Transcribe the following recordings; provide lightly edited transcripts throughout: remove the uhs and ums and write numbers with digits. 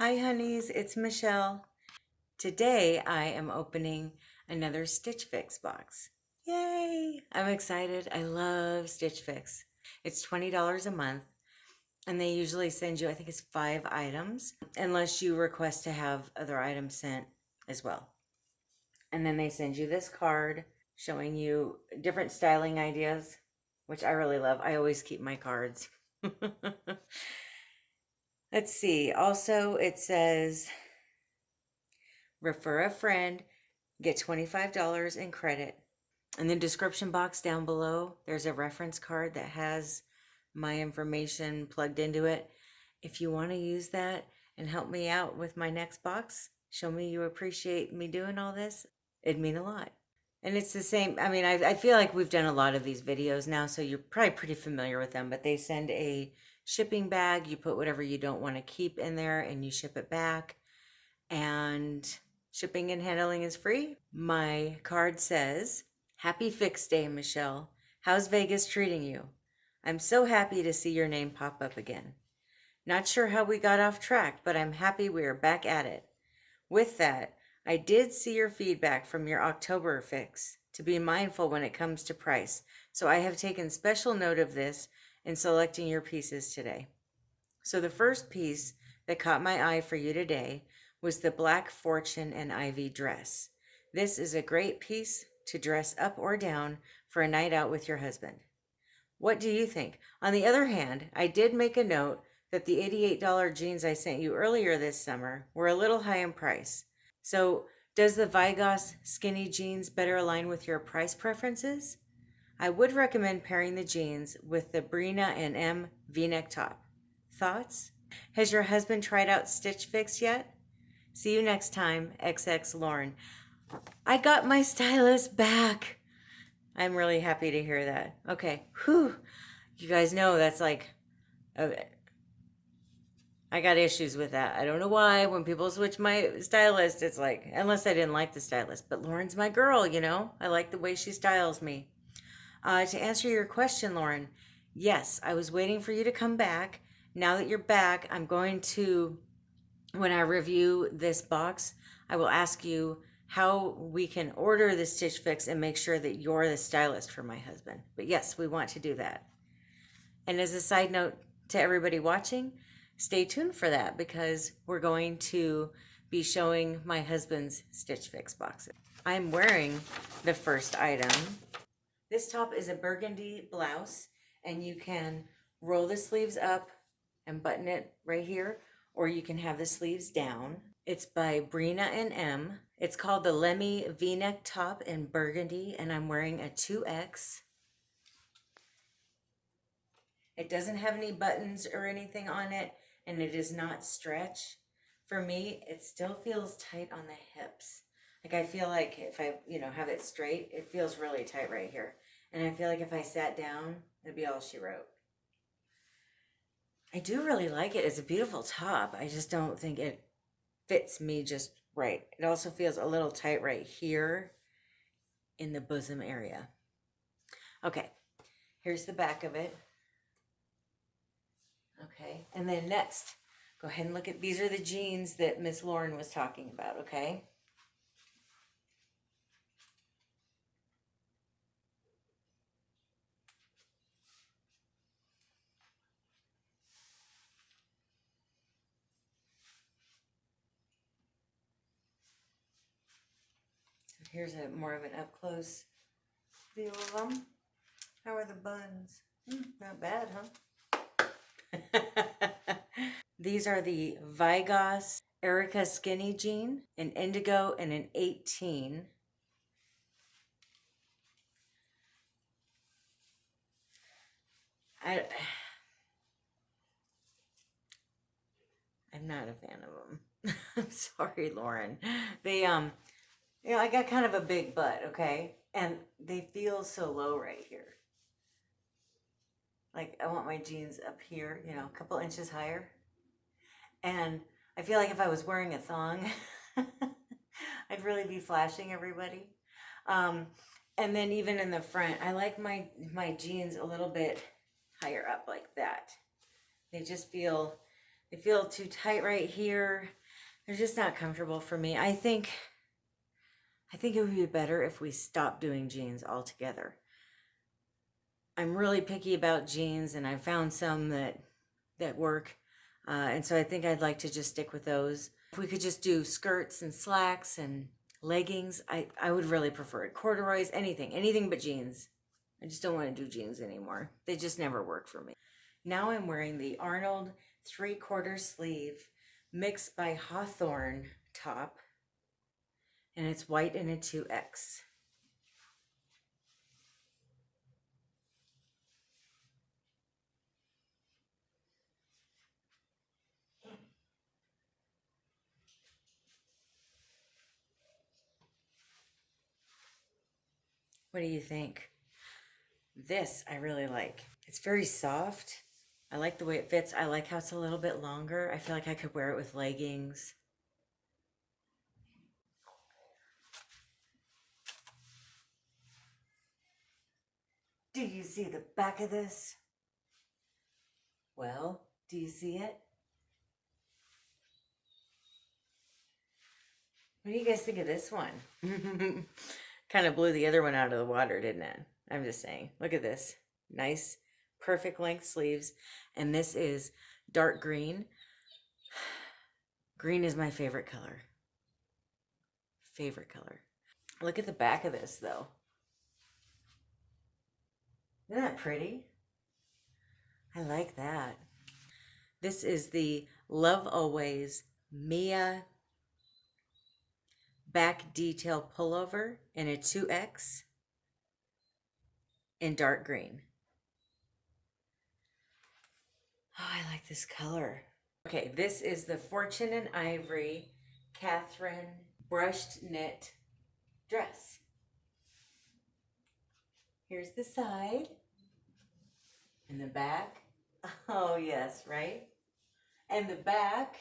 Hi honeys, it's Michelle. Today I am opening another Stitch Fix box. Yay! I'm excited. I love Stitch Fix. It's $20 a month and they usually send you, I think it's 5 items, unless you request to have other items sent as well. And then they send you this card showing you different styling ideas, which I really love. I always keep my cards. Let's see. Also, it says refer a friend, get $25 in credit. In the description box down below, there's a reference card that has my information plugged into it. If you want to use that and help me out with my next box, show me you appreciate me doing all this, it'd mean a lot. And it's the same, I feel like we've done a lot of these videos now, so you're probably pretty familiar with them, but they send a shipping bag. You put whatever you don't want to keep in there and you ship it back. And shipping and handling is free. My card says, Happy Fix Day, Michelle. How's Vegas treating you? I'm so happy to see your name pop up again. Not sure how we got off track, but I'm happy we are back at it. With that, I did see your feedback from your October fix to be mindful when it comes to price, so I have taken special note of this in selecting your pieces today. So the first piece that caught my eye for you today was the Black Fortune and Ivy dress. This is a great piece to dress up or down for a night out with your husband. What do you think? On the other hand, I did make a note that the $88 jeans I sent you earlier this summer were a little high in price. So does the Vigoss skinny jeans better align with your price preferences? I would recommend pairing the jeans with the Brina and M V-neck top. Thoughts? Has your husband tried out Stitch Fix yet? See you next time, XX Lauren. I got my stylist back. I'm really happy to hear that. Okay, whew. You guys know that's like, I got issues with that. I don't know why. When people switch my stylist, it's like, unless I didn't like the stylist. But Lauren's my girl, you know? I like the way she styles me. To answer your question, Lauren, yes, I was waiting for you to come back. Now that you're back, I'm going to, when I review this box, I will ask you how we can order the Stitch Fix and make sure that you're the stylist for my husband. But yes, we want to do that. And as a side note to everybody watching, stay tuned for that because we're going to be showing my husband's Stitch Fix boxes. I'm wearing the first item. This top is a burgundy blouse, and you can roll the sleeves up and button it right here, or you can have the sleeves down. It's by Brina and M. It's called the Lenny V-neck top in burgundy, and I'm wearing a 2X. It doesn't have any buttons or anything on it, and it is not stretch. For me, it still feels tight on the hips. Like I feel like if I, have it straight, it feels really tight right here. And I feel like if I sat down, it'd be all she wrote. I do really like it. It's a beautiful top. I just don't think it fits me just right. It also feels a little tight right here in the bosom area. Okay, here's the back of it. Okay, and then next, go ahead and look at, these are the jeans that Miss Lauren was talking about, okay? Here's a more of an up close view of them. How are the buns? Not bad, huh? These are the Vigoss Erika skinny jean, an indigo and an 18. I'm not a fan of them. I'm sorry, Lauren. They I got kind of a big butt, okay? And they feel so low right here. Like I want my jeans up here, a couple inches higher. And I feel like if I was wearing a thong, I'd really be flashing everybody. And then even in the front, I like my jeans a little bit higher up like that. They just feel They feel too tight right here. They're just not comfortable for me. I think it would be better if we stopped doing jeans altogether. I'm really picky about jeans, and I found some that work. And so I think I'd like to just stick with those. If we could just do skirts and slacks and leggings, I would really prefer it. Corduroys, anything but jeans. I just don't want to do jeans anymore. They just never work for me. Now I'm wearing the Arnold 3/4 sleeve mixed by Hawthorn top, and it's white in a 2X. What do you think? This I really like. It's very soft. I like the way it fits. I like how it's a little bit longer. I feel like I could wear it with leggings. Do you see the back of this? Well, do you see it? What do you guys think of this one? Kind of blew the other one out of the water, didn't it? I'm just saying. Look at this. Nice, perfect length sleeves. And this is dark green. Green is my favorite color. Favorite color. Look at the back of this, though. Isn't that pretty? I like that. This is the Love Always Mia back detail pullover in a 2X in dark green. Oh, I like this color. Okay, this is the Fortune and Ivory Catherine brushed knit dress. Here's the side and the back. Oh yes, right? And the back.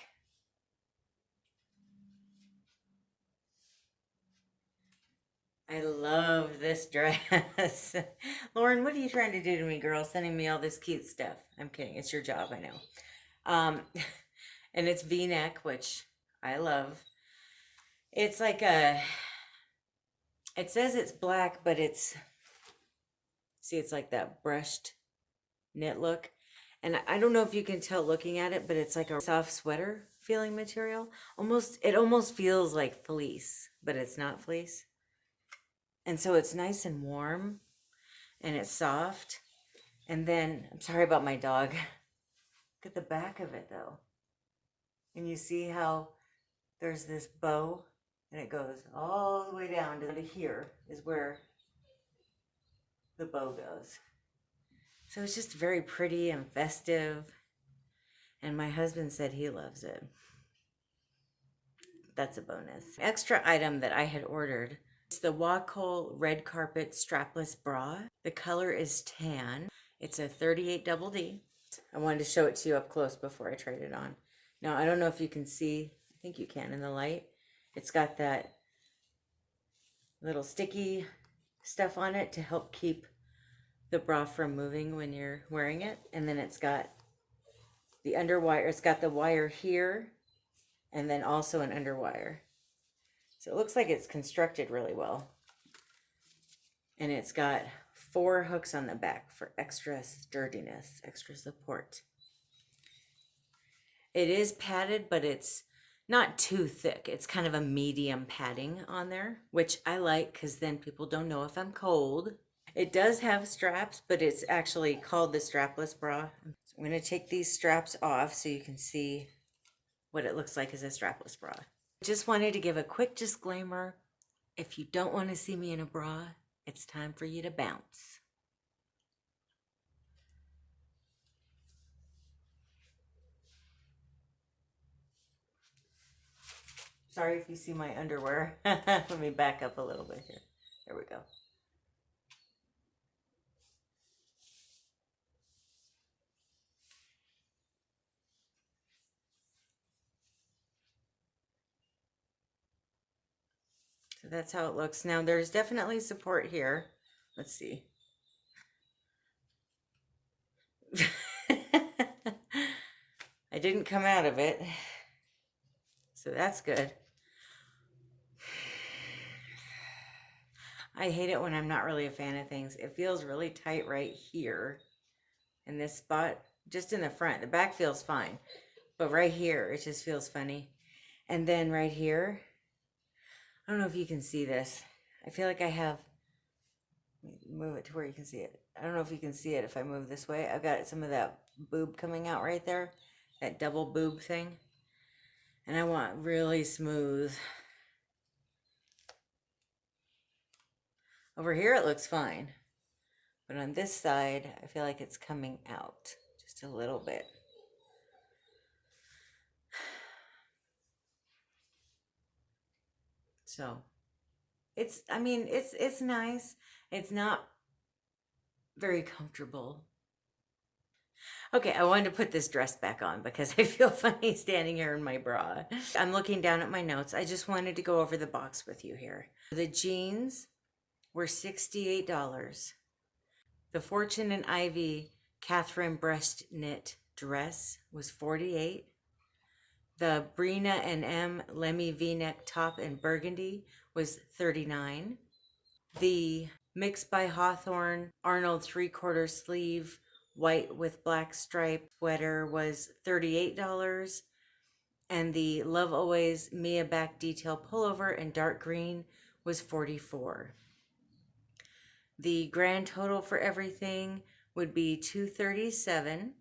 I love this dress. Lauren, what are you trying to do to me, girl? Sending me all this cute stuff. I'm kidding. It's your job, I know. And it's V-neck, which I love. It's like it says it's black, but it's like that brushed knit look. And I don't know if you can tell looking at it, but it's like a soft sweater feeling material. It almost feels like fleece, but it's not fleece. And so it's nice and warm and it's soft. And then, I'm sorry about my dog. Look at the back of it though. And you see how there's this bow and it goes all the way down to here is where the bow goes. So it's just very pretty and festive. And my husband said he loves it. That's a bonus. Extra item that I had ordered. It's the Wacoal red carpet strapless bra. The color is tan. It's a 38 Blvd. I wanted to show it to you up close before I tried it on. Now, I don't know if you can see. I think you can in the light. It's got that little sticky stuff on it to help keep the bra from moving when you're wearing it. And then it's got the underwire. It's got the wire here and then also an underwire. So it looks like it's constructed really well. And it's got 4 hooks on the back for extra sturdiness, extra support. It is padded, but it's not too thick. It's kind of a medium padding on there, which I like because then people don't know if I'm cold. It does have straps, but it's actually called the strapless bra. So I'm going to take these straps off so you can see what it looks like as a strapless bra. Just wanted to give a quick disclaimer. If you don't want to see me in a bra, it's time for you to bounce. Sorry if you see my underwear. Let me back up a little bit here. There we go. So that's how it looks. Now there's definitely support here. Let's see. I didn't come out of it, so that's good. I hate it when I'm not really a fan of things. It feels really tight right here in this spot, just in the front. The back feels fine, but right here, it just feels funny. And then right here, I don't know if you can see this. I feel like I have, move it to where you can see it. I don't know if you can see it if I move this way. I've got some of that boob coming out right there, that double boob thing. And I want really smooth. Over here it looks fine. But on this side, I feel like it's coming out just a little bit. So, I mean, it's nice. It's not very comfortable. Okay, I wanted to put this dress back on because I feel funny standing here in my bra. I'm looking down at my notes. I just wanted to go over the box with you here. The jeans were $68. The Fortune and Ivy Catherine breast knit dress was $48. The Brina and M Lemmy V-neck top in burgundy was $39. The Mix by Hawthorn Arnold 3/4 sleeve white with black stripe sweater was $38. And the Love Always Mia back detail pullover in dark green was $44. The grand total for everything would be $237.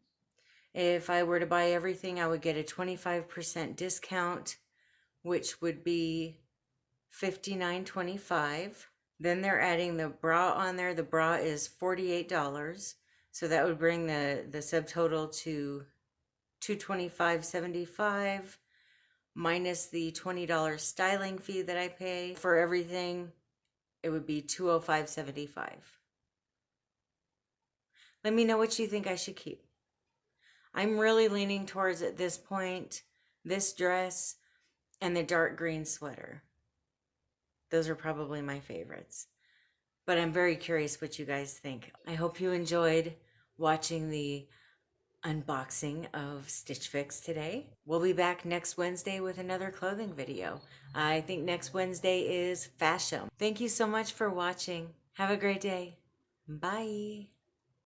If I were to buy everything, I would get a 25% discount, which would be $59.25. Then they're adding the bra on there. The bra is $48. So that would bring the subtotal to $225.75 minus the $20 styling fee that I pay for everything. It would be $205.75. Let me know what you think I should keep. I'm really leaning towards, at this point, this dress and the dark green sweater. Those are probably my favorites. But I'm very curious what you guys think. I hope you enjoyed watching the unboxing of Stitch Fix today. We'll be back next Wednesday with another clothing video. I think next Wednesday is fashion. Thank you so much for watching. Have a great day. Bye.